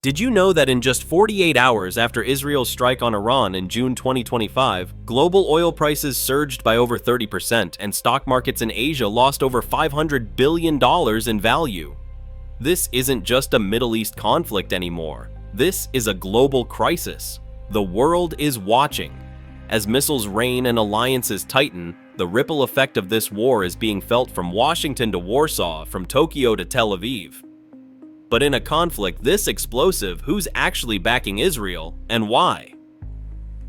Did you know that in just 48 hours after Israel's strike on Iran in June 2025, global oil prices surged by over 30% and stock markets in Asia lost over $500 billion in value? This isn't just a Middle East conflict anymore. This is a global crisis. The world is watching. As missiles rain and alliances tighten, the ripple effect of this war is being felt from Washington to Warsaw, from Tokyo to Tel Aviv. But in a conflict this explosive, who's actually backing Israel and why?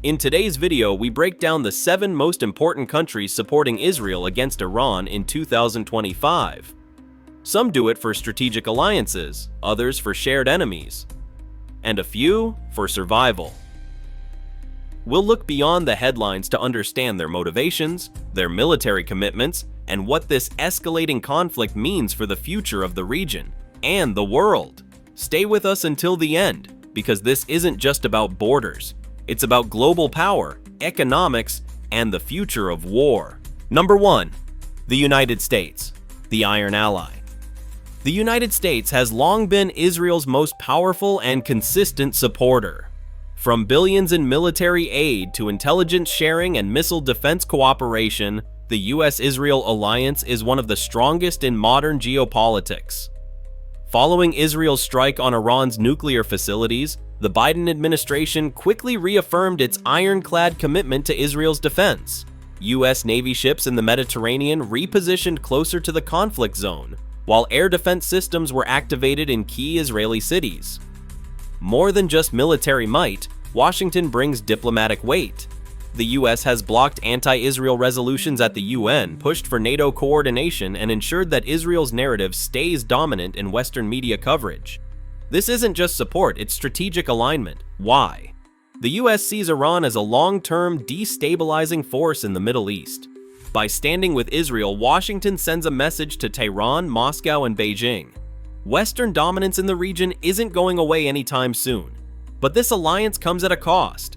In today's video, we break down the 7 most important countries supporting Israel against Iran in 2025. Some do it for strategic alliances, others for shared enemies, and a few for survival. We'll look beyond the headlines to understand their motivations, their military commitments, and what this escalating conflict means for the future of the region and the world. Stay with us until the end, because this isn't just about borders. It's about global power, economics, and the future of war. Number 1. The United States, the Iron Ally. The United States has long been Israel's most powerful and consistent supporter. From billions in military aid to intelligence sharing and missile defense cooperation, the US-Israel alliance is one of the strongest in modern geopolitics. Following Israel's strike on Iran's nuclear facilities, the Biden administration quickly reaffirmed its ironclad commitment to Israel's defense. US Navy ships in the Mediterranean repositioned closer to the conflict zone, while air defense systems were activated in key Israeli cities. More than just military might, Washington brings diplomatic weight. The US has blocked anti-Israel resolutions at the UN, pushed for NATO coordination, and ensured that Israel's narrative stays dominant in Western media coverage. This isn't just support, it's strategic alignment. Why? The US sees Iran as a long-term destabilizing force in the Middle East. By standing with Israel, Washington sends a message to Tehran, Moscow, and Beijing. Western dominance in the region isn't going away anytime soon. But this alliance comes at a cost.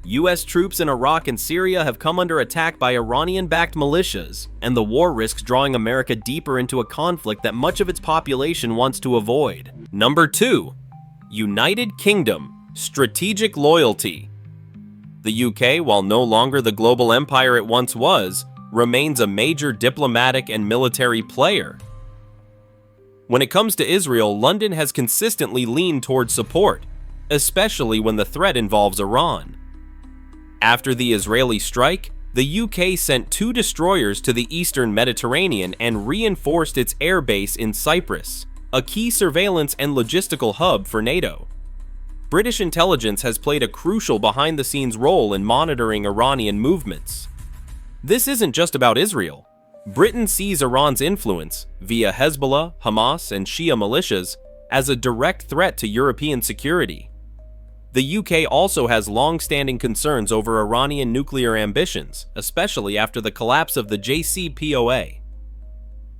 US troops in Iraq and Syria have come under attack by Iranian-backed militias, and the war risks drawing America deeper into a conflict that much of its population wants to avoid. Number 2. United Kingdom, strategic loyalty. The UK, while no longer the global empire it once was, remains a major diplomatic and military player. When it comes to Israel, London has consistently leaned towards support, especially when the threat involves Iran. After the Israeli strike, the UK sent 2 destroyers to the eastern Mediterranean and reinforced its airbase in Cyprus, a key surveillance and logistical hub for NATO. British intelligence has played a crucial behind-the-scenes role in monitoring Iranian movements. This isn't just about Israel. Britain sees Iran's influence, via Hezbollah, Hamas, and Shia militias, as a direct threat to European security. The UK also has long-standing concerns over Iranian nuclear ambitions, especially after the collapse of the JCPOA.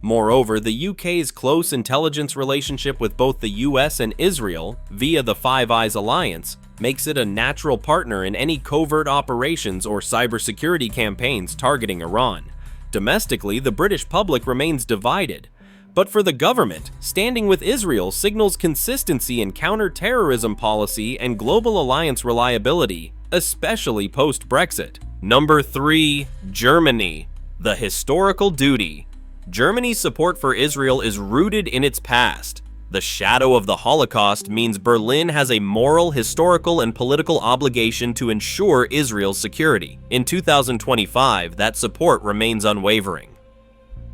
Moreover, the UK's close intelligence relationship with both the US and Israel, via the Five Eyes alliance, makes it a natural partner in any covert operations or cybersecurity campaigns targeting Iran. Domestically, the British public remains divided. But for the government, standing with Israel signals consistency in counter-terrorism policy and global alliance reliability, especially post-Brexit. Number 3. Germany, the historical duty. Germany's support for Israel is rooted in its past. The shadow of the Holocaust means Berlin has a moral, historical, and political obligation to ensure Israel's security. In 2025, that support remains unwavering.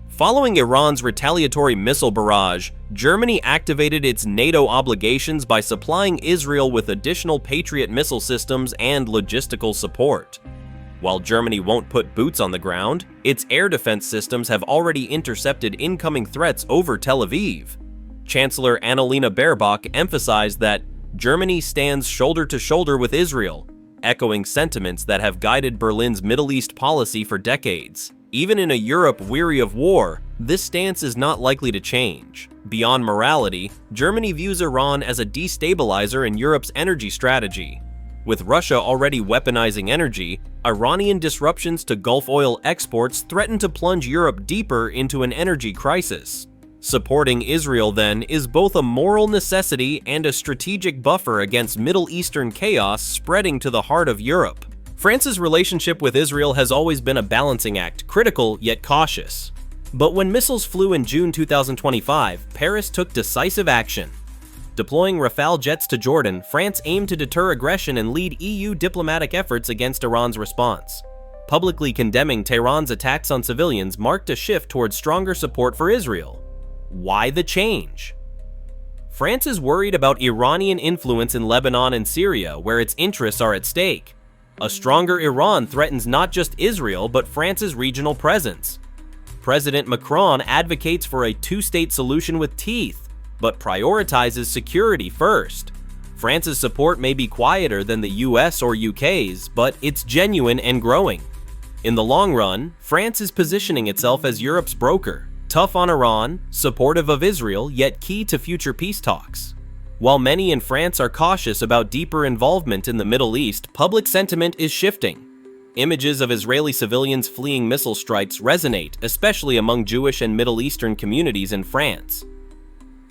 Following Iran's retaliatory missile barrage, Germany activated its NATO obligations by supplying Israel with additional Patriot missile systems and logistical support. While Germany won't put boots on the ground, its air defense systems have already intercepted incoming threats over Tel Aviv. Chancellor Annalena Baerbock emphasized that Germany stands shoulder to shoulder with Israel, echoing sentiments that have guided Berlin's Middle East policy for decades. Even in a Europe weary of war, this stance is not likely to change. Beyond morality, Germany views Iran as a destabilizer in Europe's energy strategy. With Russia already weaponizing energy, Iranian disruptions to Gulf oil exports threaten to plunge Europe deeper into an energy crisis. Supporting Israel, then, is both a moral necessity and a strategic buffer against Middle Eastern chaos spreading to the heart of Europe. France's relationship with Israel has always been a balancing act, critical yet cautious. But when missiles flew in June 2025, Paris took decisive action. Deploying Rafale jets to Jordan, France aimed to deter aggression and lead EU diplomatic efforts against Iran's response. Publicly condemning Tehran's attacks on civilians marked a shift towards stronger support for Israel. Why the change? France is worried about Iranian influence in Lebanon and Syria, where its interests are at stake. A stronger Iran threatens not just Israel, but France's regional presence. President Macron advocates for a two-state solution with teeth, but prioritizes security first. France's support may be quieter than the US or UK's, but it's genuine and growing. In the long run, France is positioning itself as Europe's broker, tough on Iran, supportive of Israel, yet key to future peace talks. While many in France are cautious about deeper involvement in the Middle East, public sentiment is shifting. Images of Israeli civilians fleeing missile strikes resonate, especially among Jewish and Middle Eastern communities in France.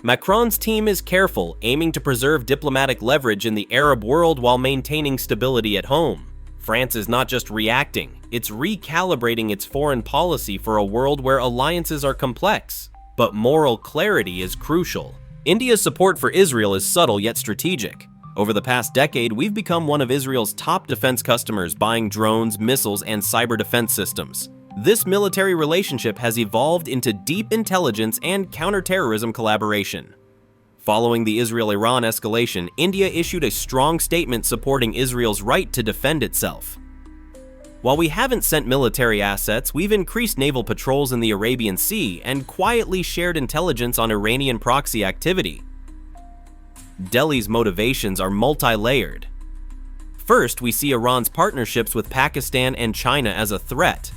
Macron's team is careful, aiming to preserve diplomatic leverage in the Arab world while maintaining stability at home. France is not just reacting, it's recalibrating its foreign policy for a world where alliances are complex, but moral clarity is crucial. India's support for Israel is subtle yet strategic. Over the past decade, we've become one of Israel's top defense customers, buying drones, missiles, and cyber defense systems. This military relationship has evolved into deep intelligence and counterterrorism collaboration. Following the Israel-Iran escalation, India issued a strong statement supporting Israel's right to defend itself. While we haven't sent military assets, we've increased naval patrols in the Arabian Sea and quietly shared intelligence on Iranian proxy activity. Delhi's motivations are multi-layered. First, we see Iran's partnerships with Pakistan and China as a threat.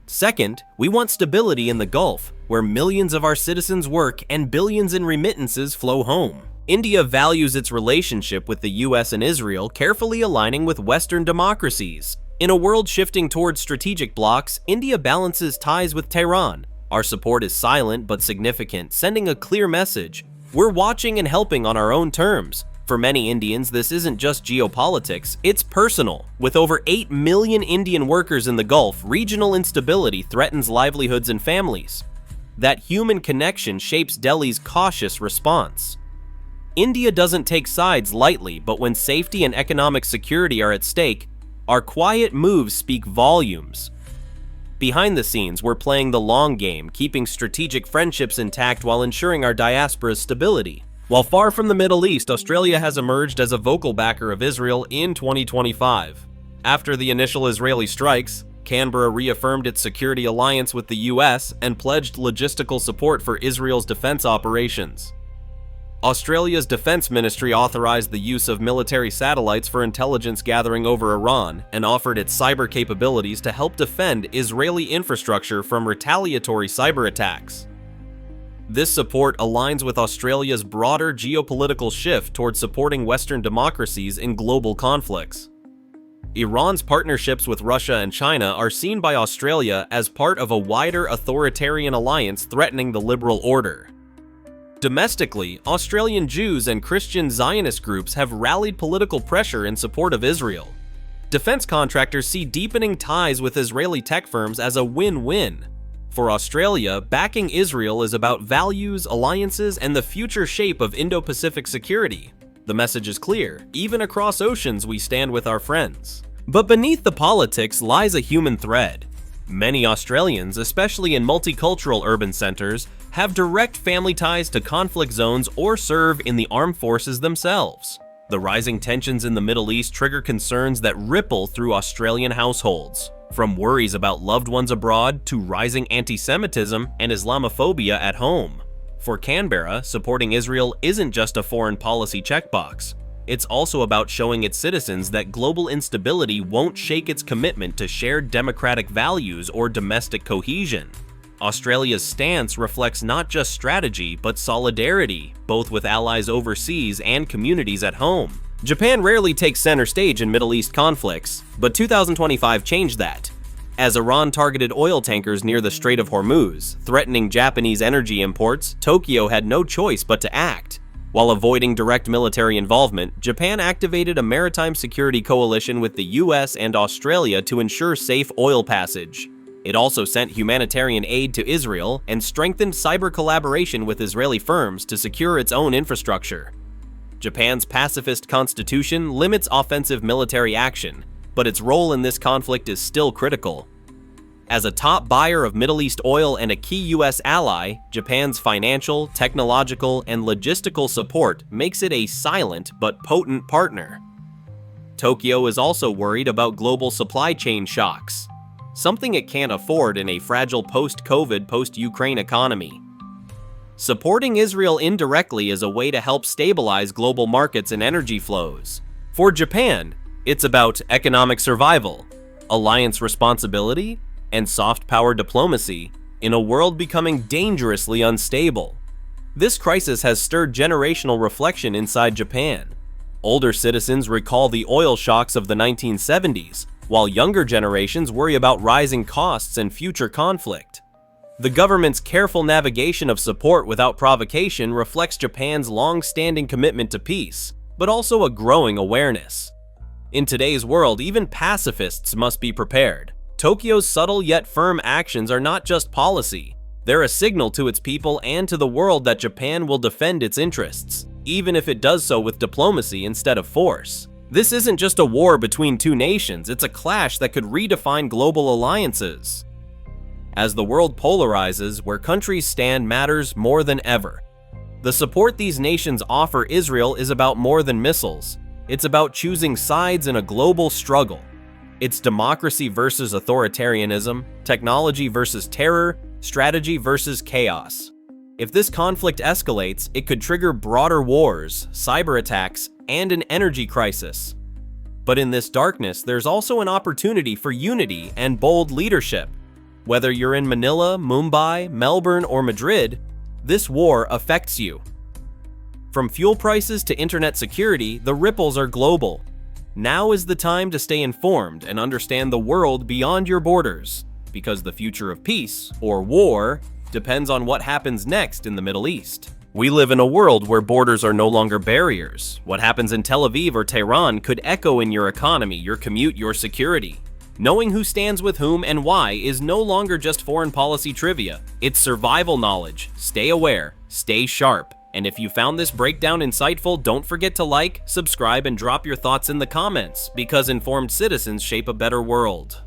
Second, we want stability in the Gulf, where millions of our citizens work and billions in remittances flow home. India values its relationship with the US and Israel, carefully aligning with Western democracies. In a world shifting towards strategic blocs, India balances ties with Tehran. Our support is silent but significant, sending a clear message. We're watching and helping on our own terms. For many Indians, this isn't just geopolitics, it's personal. With over 8 million Indian workers in the Gulf, regional instability threatens livelihoods and families. That human connection shapes Delhi's cautious response. India doesn't take sides lightly, but when safety and economic security are at stake, our quiet moves speak volumes. Behind the scenes, we're playing the long game, keeping strategic friendships intact while ensuring our diaspora's stability. While far from the Middle East, Australia has emerged as a vocal backer of Israel in 2025. After the initial Israeli strikes, Canberra reaffirmed its security alliance with the US and pledged logistical support for Israel's defense operations. Australia's Defense Ministry authorized the use of military satellites for intelligence gathering over Iran and offered its cyber capabilities to help defend Israeli infrastructure from retaliatory cyber attacks. This support aligns with Australia's broader geopolitical shift towards supporting Western democracies in global conflicts. Iran's partnerships with Russia and China are seen by Australia as part of a wider authoritarian alliance threatening the liberal order. Domestically, Australian Jews and Christian Zionist groups have rallied political pressure in support of Israel. Defense contractors see deepening ties with Israeli tech firms as a win-win. For Australia, backing Israel is about values, alliances, and the future shape of Indo-Pacific security. The message is clear: even across oceans, we stand with our friends. But beneath the politics lies a human thread. Many Australians, especially in multicultural urban centers, have direct family ties to conflict zones or serve in the armed forces themselves. The rising tensions in the Middle East trigger concerns that ripple through Australian households, from worries about loved ones abroad to rising anti-Semitism and Islamophobia at home. For Canberra, supporting Israel isn't just a foreign policy checkbox. It's also about showing its citizens that global instability won't shake its commitment to shared democratic values or domestic cohesion. Australia's stance reflects not just strategy, but solidarity, both with allies overseas and communities at home. Japan rarely takes center stage in Middle East conflicts, but 2025 changed that. as Iran targeted oil tankers near the Strait of Hormuz, threatening Japanese energy imports. Tokyo had no choice but to act. While avoiding direct military involvement, Japan activated a maritime security coalition with the US and Australia to ensure safe oil passage. It also sent humanitarian aid to Israel and strengthened cyber collaboration with Israeli firms to secure its own infrastructure. Japan's pacifist constitution limits offensive military action, but its role in this conflict is still critical. As a top buyer of Middle East oil and a key US ally, Japan's financial, technological, and logistical support makes it a silent but potent partner. Tokyo is also worried about global supply chain shocks, something it can't afford in a fragile post-COVID, post-Ukraine economy. Supporting Israel indirectly is a way to help stabilize global markets and energy flows. For Japan, it's about economic survival, alliance responsibility, and soft power diplomacy in a world becoming dangerously unstable. This crisis has stirred generational reflection inside Japan. Older citizens recall the oil shocks of the 1970s, while younger generations worry about rising costs and future conflict. The government's careful navigation of support without provocation reflects Japan's long-standing commitment to peace, but also a growing awareness. In today's world, even pacifists must be prepared. Tokyo's subtle yet firm actions are not just policy. They're a signal to its people and to the world that Japan will defend its interests, even if it does so with diplomacy instead of force. This isn't just a war between two nations, it's a clash that could redefine global alliances. As the world polarizes, where countries stand matters more than ever. The support these nations offer Israel is about more than missiles. It's about choosing sides in a global struggle. It's democracy versus authoritarianism, technology versus terror, strategy versus chaos. If this conflict escalates, it could trigger broader wars, cyber attacks, and an energy crisis. But in this darkness, there's also an opportunity for unity and bold leadership. Whether you're in Manila, Mumbai, Melbourne, or Madrid, this war affects you. From fuel prices to internet security, the ripples are global. Now is the time to stay informed and understand the world beyond your borders, because the future of peace, or war, depends on what happens next in the Middle East. We live in a world where borders are no longer barriers. What happens in Tel Aviv or Tehran could echo in your economy, your commute, your security. Knowing who stands with whom and why is no longer just foreign policy trivia. It's survival knowledge. Stay aware, stay sharp. And if you found this breakdown insightful, don't forget to like, subscribe, and drop your thoughts in the comments, because informed citizens shape a better world.